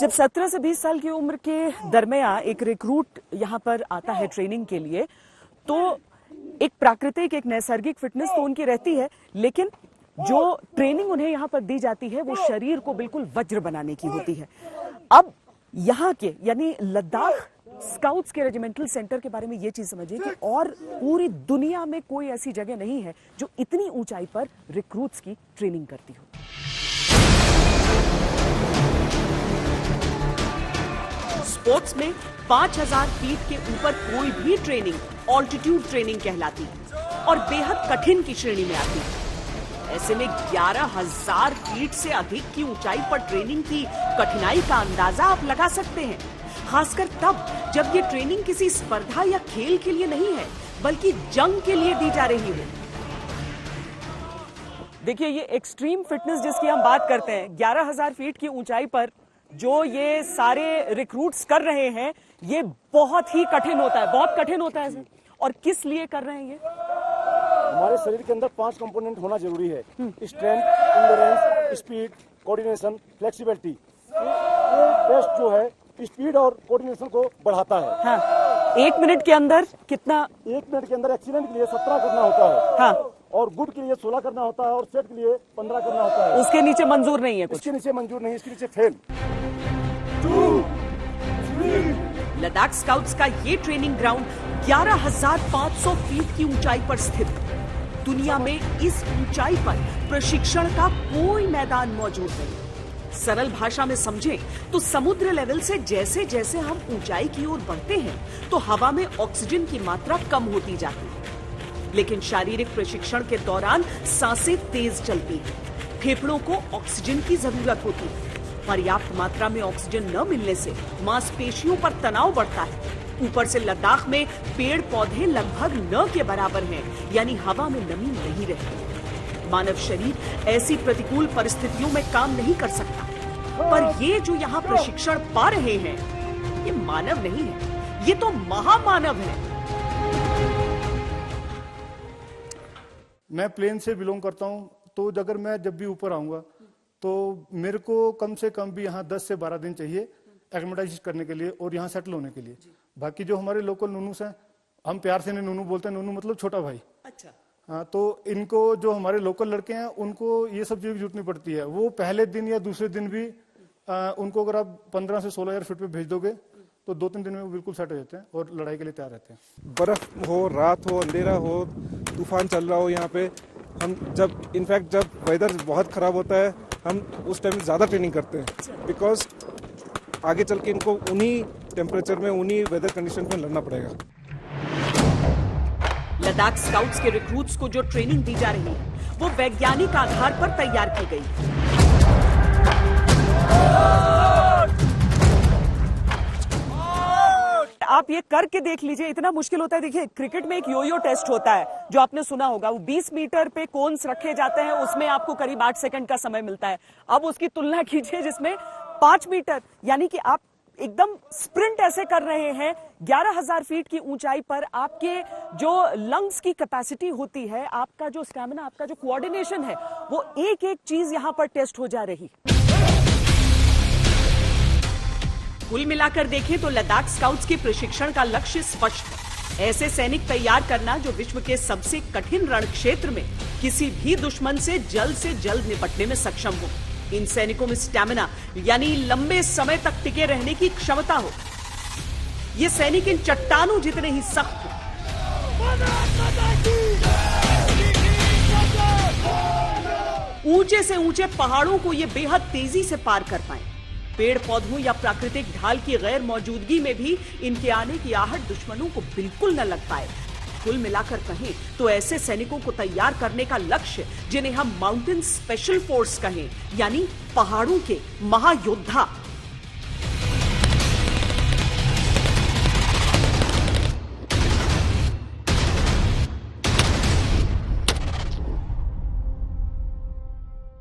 जब 17 से 20 साल की उम्र के दरमियान एक रिक्रूट यहाँ पर आता है ट्रेनिंग के लिए, तो एक प्राकृतिक, एक नैसर्गिक फिटनेस तो उनकी रहती है, लेकिन जो ट्रेनिंग उन्हें यहाँ पर दी जाती है वो शरीर को बिल्कुल वज्र बनाने की होती है। अब यहाँ के यानी लद्दाख स्काउट्स के रेजिमेंटल सेंटर के बारे में ये चीज समझिए कि और पूरी दुनिया में कोई ऐसी जगह नहीं है जो इतनी ऊंचाई पर रिक्रूट्स की ट्रेनिंग करती हो। स्पोर्ट्स में 5000 फीट के ऊपर कोई भी ट्रेनिंग ऑल्टीट्यूड ट्रेनिंग कहलाती है और बेहद कठिन की श्रेणी में आती है। ऐसे में 11000 फीट से अधिक की ऊंचाई पर ट्रेनिंग की कठिनाई का अंदाजा आप लगा सकते हैं, खासकर तब जब ये ट्रेनिंग किसी स्पर्धा या खेल के लिए नहीं है बल्कि जंग के लिए दी जा रही है। देखिए, ये एक्सट्रीम फिटनेस जिसकी हम बात करते हैं, 11000 फीट की ऊंचाई पर जो ये सारे रिक्रूट्स कर रहे हैं, ये बहुत ही कठिन होता है, बहुत कठिन होता है। और किस लिए कर रहे हैं ये? हमारे शरीर के अंदर 5 कंपोनेंट होना जरूरी है। Strength, endurance, speed, coordination, flexibility. ये टेस्ट जो है स्पीड और कोऑर्डिनेशन को बढ़ाता है। हाँ। 1 मिनट के अंदर कितना? 1 मिनट के अंदर एक्सीलेंट के लिए 17 करना होता है। हाँ। और गुड के लिए 16 करना होता है और सेट के लिए 15 करना होता है। उसके नीचे मंजूर नहीं है कुछ? इसके नीचे मंजूर नहीं, इसके नीचे फेल। 2, 3। लद्दाख स्काउट्स का ये ट्रेनिंग ग्राउंड 11500 फीट की ऊंचाई पर स्थित है। दुनिया में इस ऊंचाई पर प्रशिक्षण का कोई मैदान मौजूद नहीं। सरल भाषा में समझें तो समुद्र लेवल से जैसे जैसे हम ऊंचाई की ओर बढ़ते हैं तो हवा में ऑक्सीजन की मात्रा कम होती जाती है, लेकिन शारीरिक प्रशिक्षण के दौरान सांसें तेज चलती हैं। फेफड़ों को ऑक्सीजन की जरूरत होती है। पर्याप्त मात्रा में ऑक्सीजन न मिलने से मांसपेशियों पर तनाव बढ़ता है। ऊपर से लद्दाख में पेड़ पौधे लगभग न के बराबर हैं, यानी हवा में नमी नहीं रहती। मानव शरीर ऐसी प्रतिकूल परिस्थितियों में काम नहीं कर सकता, पर ये जो यहाँ प्रशिक्षण पा रहे हैं, ये मानव नहीं है, ये तो महामानव है। मैं प्लेन से बिलोंग करता हूँ, तो अगर मैं जब भी ऊपर आऊंगा तो मेरे को कम से कम भी यहाँ 10 से 12 दिन चाहिए एक्लिमेटाइज करने के लिए और यहाँ सेटल होने के लिए। बाकी जो हमारे लोकल नूनूस हैं, हम प्यार से नूनू बोलते हैं, नूनू मतलब छोटा भाई। अच्छा। हाँ, तो इनको जो हमारे लोकल लड़के हैं उनको ये सब चीज जुटनी पड़ती है। वो पहले दिन या दूसरे दिन भी उनको अगर आप 15 से 16,000 फीट पे भेज दोगे तो 2-3 दिन में वो बिल्कुल सेट हो जाते हैं और लड़ाई के लिए तैयार रहते हैं। बर्फ हो, रात हो, अंधेरा हो, तूफान चल रहा हो, यहाँ पे हम जब वेदर बहुत खराब होता है, हम उस टाइम ज्यादा ट्रेनिंग करते हैं, बिकॉज आगे चल के इनको उन्हीं टेम्परेचर में, उन्हीं वेदर कंडीशन में लड़ना पड़ेगा। लद्दाख स्काउट्स के रिक्रूट्स को जो ट्रेनिंग दी जा रही है वो वैज्ञानिक आधार पर तैयार की गई है। आप ये करके देख लीजिए, इतना मुश्किल होता है। देखिए, क्रिकेट में एक योयो टेस्ट होता है जो आपने सुना होगा, वो 20 मीटर पे कोन्स रखे जाते हैं, उसमें आपको करीब 8 सेकंड का समय मिलता है। अब उसकी तुलना कीजिए जिसमें 5 मीटर, यानी कि आप एकदम स्प्रिंट ऐसे कर रहे हैं। 11000 फीट की ऊंचाई पर आपके जो लंग्स की कैपेसिटी होती है, आपका जो स्टैमिना, आपका जो कोऑर्डिनेशन है, वो एक एक चीज यहां पर टेस्ट हो जा रही। कुल मिलाकर देखें तो लद्दाख स्काउट्स के प्रशिक्षण का लक्ष्य स्पष्ट है। ऐसे सैनिक तैयार करना जो विश्व के सबसे कठिन रण क्षेत्र में किसी भी दुश्मन से जल्द निपटने में सक्षम हो। इन सैनिकों में स्टैमिना यानी लंबे समय तक टिके रहने की क्षमता हो। ये सैनिक इन चट्टानों जितने ही सख्त हो। ऊंचे से ऊंचे पहाड़ों को ये बेहद तेजी से पार कर पाए। पेड़ पौधों या प्राकृतिक ढाल की गैर मौजूदगी में भी इनके आने की आहट दुश्मनों को बिल्कुल न लग पाए। कुल मिलाकर कहें तो ऐसे सैनिकों को तैयार करने का लक्ष्य, जिन्हें हम माउंटेन स्पेशल फोर्स कहें, यानी पहाड़ों के महायोद्धा,